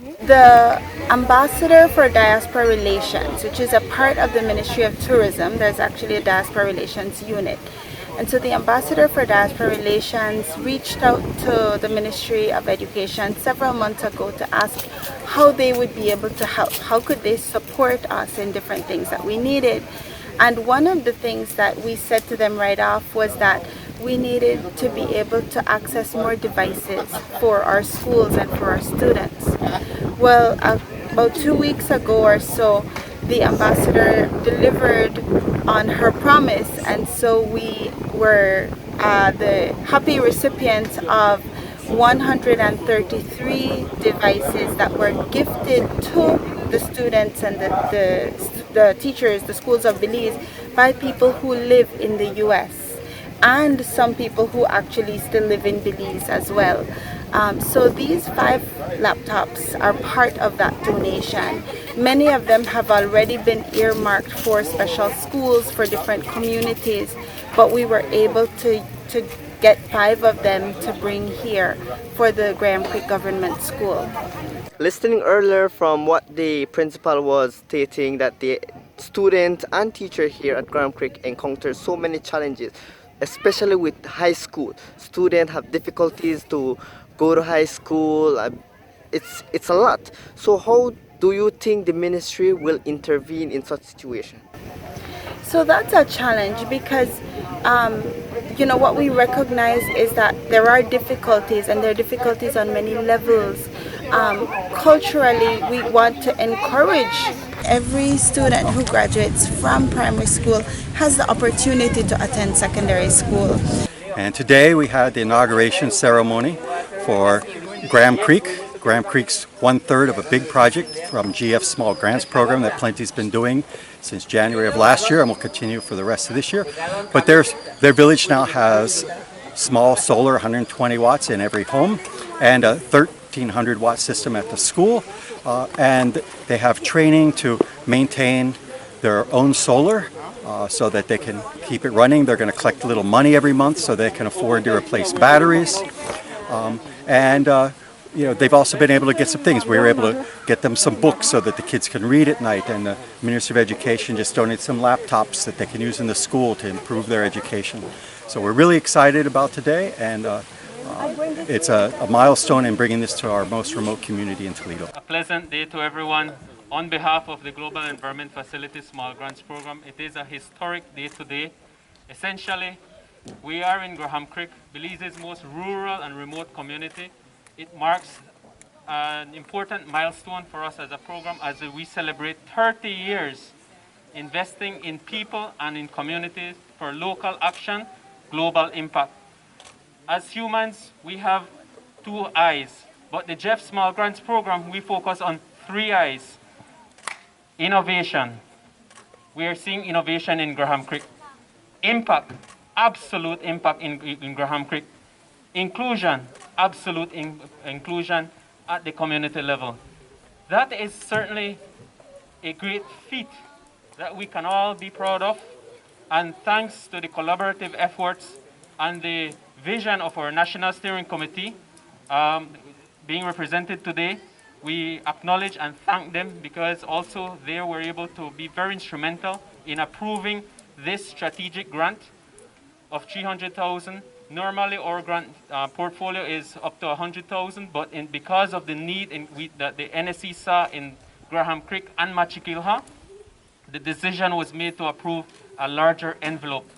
The ambassador for diaspora relations, which is a part of the Ministry of Tourism, there's actually a diaspora relations unit. And so the ambassador for diaspora relations reached out to the Ministry of Education several months ago to ask how they would be able to help. How could they support us in different things that we needed? And one of the things that we said to them right off was that we needed to be able to access more devices for our schools and for our students. Well, about 2 weeks ago or so, the ambassador delivered on her promise, and so we were the happy recipients of 133 devices that were gifted to the students and the teachers, the schools of Belize, by people who live in the US and some people who actually still live in Belize as well. So these 5 laptops are part of that donation. Many of them have already been earmarked for special schools for different communities, but we were able to get 5 of them to bring here for the Graham Creek Government School. Listening earlier from what the principal was stating, that the student and teacher here at Graham Creek encounter so many challenges, especially with high school. Students have difficulties to go to high school. It's a lot. So how do you think the ministry will intervene in such situation? So that's a challenge because, what we recognize is that there are difficulties, and there are difficulties on many levels. Culturally, we want to encourage every student who graduates from primary school has the opportunity to attend secondary school. And today we had the inauguration ceremony for Graham Creek. Graham Creek's 1/3 of a big project from GF Small Grants Program that Plenty's been doing since January of last year and will continue for the rest of this year. But their village now has small solar, 120 watts in every home, and a 1,300 watt system at the school. And they have training to maintain their own solar so that they can keep it running. They're going to collect a little money every month so they can afford to replace batteries. They've also been able to get some things. We were able to get them some books so that the kids can read at night, and the Ministry of Education just donated some laptops that they can use in the school to improve their education. So we're really excited about today, and it's a milestone in bringing this to our most remote community in Toledo. A pleasant day to everyone. On behalf of the Global Environment Facility Small Grants Program, it is a historic day today. Essentially, we are in Graham Creek, Belize's most rural and remote community. It marks an important milestone for us as a program as we celebrate 30 years investing in people and in communities for local action, global impact. As humans, we have 2 eyes, but the Jeff Small Grants Program, we focus on 3 eyes. Innovation. We are seeing innovation in Graham Creek. Impact, absolute impact in Graham Creek. Inclusion, absolute inclusion at the community level. That is certainly a great feat that we can all be proud of, and thanks to the collaborative efforts and the vision of our National Steering Committee being represented today, we acknowledge and thank them because also they were able to be very instrumental in approving this strategic grant of $300,000. Normally, our grant portfolio is up to $100,000, but because of the need that the NSC saw in Graham Creek and Machikilha, the decision was made to approve a larger envelope.